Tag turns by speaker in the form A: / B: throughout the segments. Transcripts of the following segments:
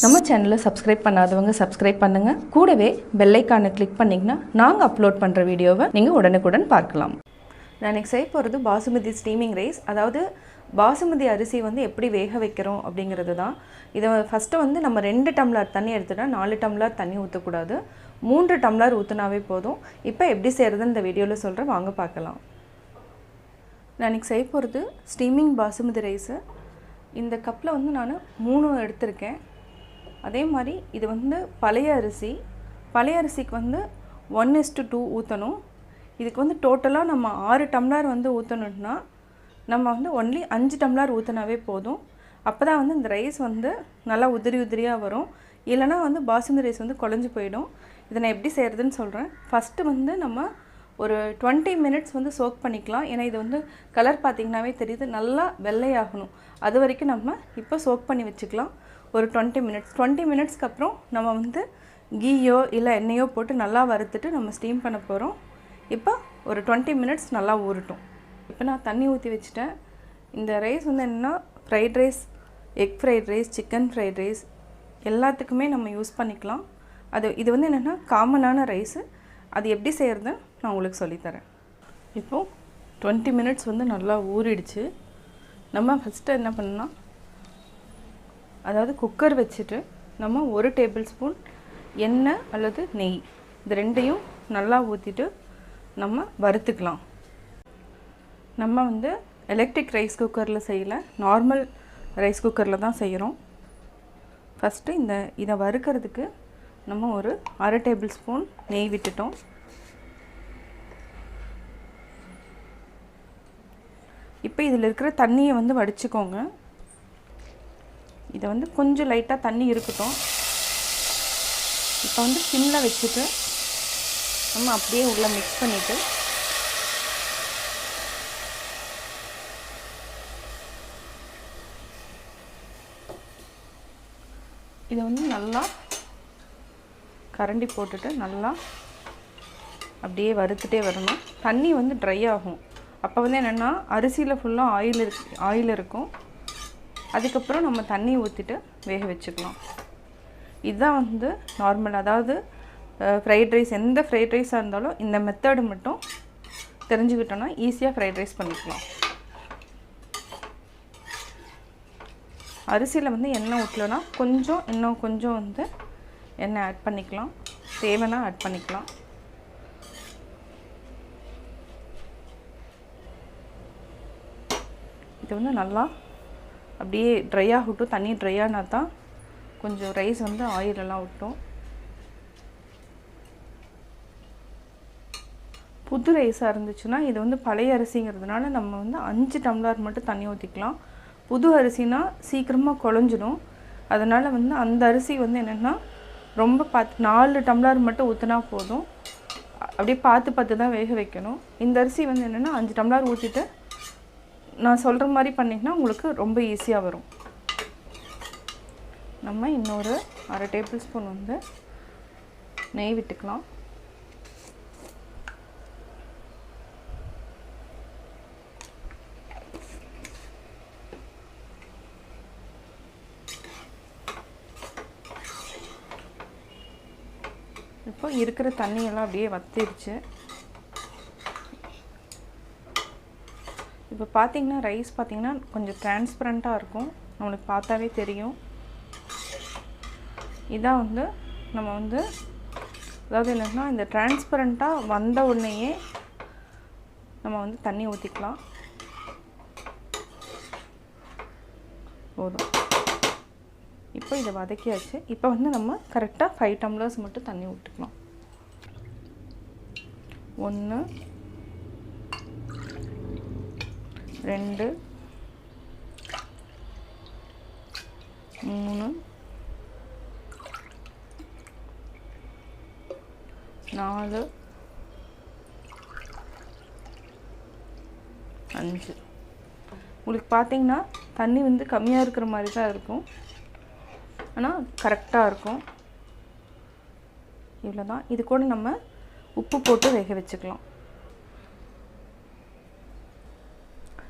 A: நம்ம சேனலை சப்ஸ்கிரைப் பண்ணாதவங்க சப்ஸ்கிரைப் பண்ணுங்கள். கூடவே பெல் ஐக்கானை கிளிக் பண்ணிங்கன்னா நாங்கள் அப்லோட் பண்ணுற வீடியோவை நீங்கள் உடனுக்குடன் பார்க்கலாம். நான் இன்றைக்கி செய்ய போகிறது பாசுமதி ஸ்டீமிங் ரைஸ். அதாவது பாசுமதி அரிசி எப்படி வேக வைக்கிறோம் அப்படிங்கிறது தான். இதை ஃபஸ்ட்டு நம்ம 2 டம்ளர் தண்ணி எடுத்துட்டா 4 டம்ளர் தண்ணி ஊற்றக்கூடாது. 3 டம்ளர் ஊற்றினாவே போதும். இப்போ எப்படி செய்கிறதுன்னு இந்த வீடியோவில் சொல்கிறேன், வாங்க பார்க்கலாம். நான் இன்றைக்கி செய்ய போகிறது ஸ்டீமிங் பாசுமதி ரைஸு. இந்த கப்பில் நான் 3 எடுத்திருக்கேன். அதே மாதிரி இது பழைய அரிசி. பழைய அரிசிக்கு 1:2 ஊற்றணும். இதுக்கு டோட்டலாக நம்ம 6 டம்ளர் ஊற்றணுன்னா நம்ம ஒன்லி 5 டம்ளர் ஊற்றினாவே போதும். அப்போ தான் இந்த ரைஸ் நல்லா உதிரி உதிரியாக வரும். இல்லைனா பாசுமதி ரைஸ் குழஞ்சி போயிடும். இதை நான் எப்படி செய்கிறதுன்னு சொல்கிறேன். ஃபஸ்ட்டு நம்ம ஒரு 20 மினிட்ஸ் சோக் பண்ணிக்கலாம். ஏன்னா இது கலர் பார்த்திங்கனாவே தெரியுது, நல்லா வெள்ளையாகணும். அது வரைக்கும் நம்ம இப்போ சோக் பண்ணி வச்சுக்கலாம். ஒரு 20 மினிட்ஸ்க்கு அப்புறம் நம்ம கீயோ இல்லை எண்ணெயோ போட்டு நல்லா வறுத்துட்டு நம்ம ஸ்டீம் பண்ண போகிறோம். இப்போ ஒரு 20 மினிட்ஸ் நல்லா ஊறட்டும். இப்போ நான் தண்ணி ஊற்றி வச்சுட்டேன். இந்த ரைஸ் என்னென்னா fried rice, egg fried rice, chicken fried rice எல்லாத்துக்குமே நம்ம யூஸ் பண்ணிக்கலாம். இது என்னென்னா காமனான ரைஸு. அது எப்படி செய்கிறதுன்னு நான் உங்களுக்கு சொல்லித்தரேன். இப்போது 20 மினிட்ஸ் நல்லா ஊறிடுச்சு. நம்ம ஃபஸ்ட்டு என்ன பண்ணலாம், அதாவது குக்கர் வச்சுட்டு நம்ம 1 டேபிள் ஸ்பூன் எண்ணெய் அல்லது நெய் இது ரெண்டையும் நல்லா ஊற்றிட்டு நம்ம வறுத்துக்கலாம். நம்ம எலக்ட்ரிக் ரைஸ் குக்கரில் செய்யலை, நார்மல் ரைஸ் குக்கரில் தான் செய்கிறோம். ஃபஸ்ட்டு இதை வறுக்கிறதுக்கு நம்ம ஒரு 1/2 டேபிள் ஸ்பூன் நெய் விட்டுட்டோம். இப்போ இதில் இருக்கிற தண்ணியை வடிச்சுக்கோங்க. இதை கொஞ்சம் லைட்டாக தண்ணி இருக்கட்டும். இப்போ சிம்மில் வச்சுட்டு நம்ம அப்படியே உள்ளே மிக்ஸ் பண்ணிவிட்டு இதை நல்லா கரண்டி போட்டுட்டு நல்லா அப்படியே வறுத்துட்டே வரணும். தண்ணி ட்ரை ஆகும். அப்போ என்னென்னா அரிசியில் ஃபுல்லாக ஆயில் இருக்கும். அதுக்கப்புறம் நம்ம தண்ணி ஊற்றிட்டு வேக வச்சுக்கலாம். இதுதான் நார்மல். அதாவது ஃப்ரைட் ரைஸ், எந்த ஃப்ரைட் ரைஸாக இருந்தாலும் இந்த மெத்தடு மட்டும் தெரிஞ்சுக்கிட்டோன்னா ஈஸியாக ஃப்ரைட் ரைஸ் பண்ணிக்கலாம். அரிசியில் எண்ணெய் ஊற்றலைன்னா இன்னும் கொஞ்சம் எண்ணெய் ஆட் பண்ணிக்கலாம். தேவைன்னா ஆட் பண்ணிக்கலாம். இது நல்லா அப்படியே ட்ரை ஆகட்டும். தண்ணி ட்ரை ஆனால் தான் கொஞ்சம் ரைஸ் ஆயிலெல்லாம் விட்டோம். புது ரைஸாக இருந்துச்சுன்னா இது பழைய அரிசிங்கிறதுனால நம்ம 5 டம்ளர் மட்டும் தண்ணி ஊற்றிக்கலாம். புது அரிசினா சீக்கிரமாக குழஞ்சிடும். அதனால் அந்த அரிசி என்னென்னா ரொம்ப 4 டம்ளர் மட்டும் ஊற்றினா போதும். அப்படியே பார்த்து தான் வேக வைக்கணும். இந்த அரிசி என்னென்னா 5 டம்ளர் ஊற்றிட்டு நான் சொல்கிற மாதிரி பண்ணிங்கன்னா உங்களுக்கு ரொம்ப ஈஸியாக வரும். நம்ம இன்னொரு 1/2 டேபிள் ஸ்பூன் நெய் விட்டுக்கலாம். இப்போ இருக்கிற தண்ணியெல்லாம் அப்படியே வத்திடுச்சு. இப்போ பார்த்திங்கன்னா ரைஸ் கொஞ்சம் டிரான்ஸ்பரண்ட்டாக இருக்கும், நம்மளுக்கு பார்த்தாவே தெரியும். இதான் நம்ம அதாவது என்னன்னா இந்த டிரான்ஸ்பரண்ட்டாக வந்த உடனேயே நம்ம தண்ணி ஊற்றிக்கலாம். போதும். இப்போ இதை வதக்கியாச்சு. இப்போ நம்ம கரெக்டாக 5 டம்ளர்ஸ் மட்டும் தண்ணி விட்டுக்கலாம். 1 2 3 4 5. உங்களுக்கு பார்த்தீங்கன்னா தண்ணி கம்மியாக இருக்கிற மாதிரி தான் இருக்கும், ஆனால் கரெக்டாக இருக்கும். இவ்வளோ தான். இது கூட நம்ம உப்பு போட்டு வேக வச்சுக்கலாம்.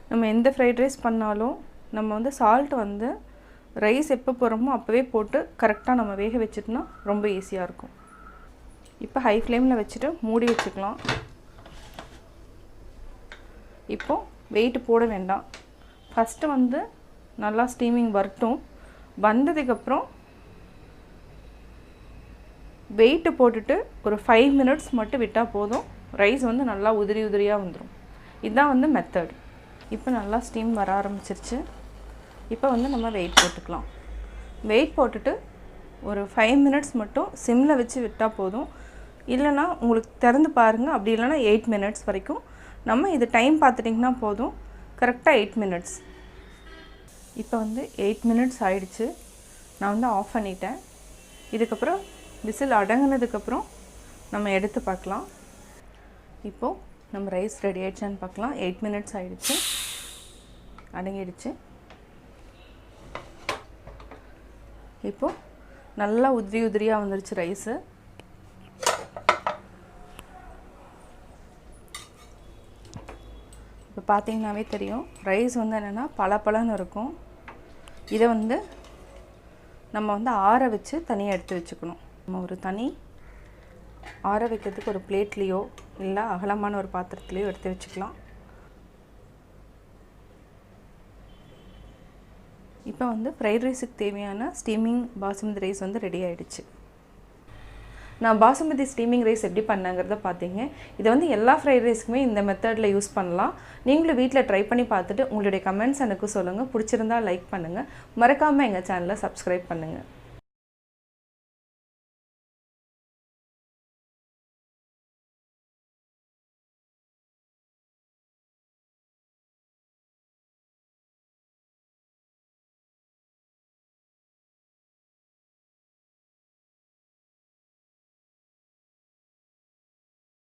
A: நம்ம எந்த ஃப்ரைட் ரைஸ் பண்ணாலும் நம்ம சால்ட் ரைஸ் எப்போ போடுறோமோ அப்போவே போட்டு கரெக்டாக நம்ம வேக வச்சிட்டோம்னா ரொம்ப ஈஸியாக இருக்கும். இப்போ ஹை ஃப்ளேமில் வச்சுட்டு மூடி வச்சுக்கலாம். இப்போது வெயிட் போட வேண்டாம். ஃபஸ்ட்டு வந்து நல்லா ஸ்டீமிங் வரட்டும். வந்ததுக்கப்புறம் வெயிட்டு போட்டுட்டு ஒரு 5 மினிட்ஸ் மட்டும் விட்டால் போதும். ரைஸ் வந்து நல்லா உதிரி உதிரியாக வந்துடும். இதுதான் வந்து மெத்தட். இப்போ நல்லா ஸ்டீம் வர ஆரம்பிச்சிருச்சு. இப்போ வந்து நம்ம வெயிட் போட்டுக்கலாம். வெயிட் போட்டுட்டு ஒரு 5 மினிட்ஸ் மட்டும் சிம்மில் வச்சு விட்டால் போதும். இல்லைனா உங்களுக்கு திறந்து பாருங்கள். அப்படி இல்லைனா 8 மினிட்ஸ் வரைக்கும் நம்ம இது டைம் பார்த்துட்டிங்கன்னா போதும். கரெக்டாக 8 மினிட்ஸ். இப்போ வந்து 8 மினிட்ஸ் ஆயிடுச்சு. நான் வந்து ஆஃப் பண்ணிட்டேன். இதுக்கப்புறம் விசில் அடங்கினதுக்கப்புறம் நம்ம எடுத்து பார்க்கலாம். இப்போது நம்ம ரைஸ் ரெடி ஆகிடுச்சான்னு பார்க்கலாம். 8 மினிட்ஸ் ஆகிடுச்சு, அடங்கிடுச்சு. இப்போது நல்லா உதிரி உதிரியாக வந்துருச்சு ரைஸு. இப்போ பார்த்தீங்கன்னாவே தெரியும் ரைஸ் வந்து என்னென்னா பளபளன்னு இருக்கும். இதை வந்து நம்ம வந்து ஆற வச்சு தனியாக எடுத்து வச்சுக்கணும். நம்ம ஒரு தனி ஆற வைக்கிறதுக்கு ஒரு பிளேட்லேயோ இல்லை அகலமான ஒரு பாத்திரத்துலேயோ எடுத்து வச்சுக்கலாம். இப்போ வந்து ஃப்ரைட் ரைஸுக்கு தேவையான ஸ்டீமிங் பாசுமதி ரைஸ் வந்து ரெடி ஆகிடுச்சு. நான் பாசுமதி ஸ்டீமிங் ரைஸ் எப்படி பண்ணேங்கிறத பார்த்தீங்க. இதை வந்து எல்லா ஃப்ரைட் ரைஸுக்குமே இந்த மெத்தடில் யூஸ் பண்ணலாம். நீங்களும் வீட்டில் ட்ரை பண்ணி பார்த்துட்டு உங்களுடைய கமெண்ட்ஸ் எனக்கு சொல்லுங்கள். பிடிச்சிருந்தா லைக் பண்ணுங்கள். மறக்காமல் எங்கள் சேனலை சப்ஸ்கிரைப் பண்ணுங்கள்.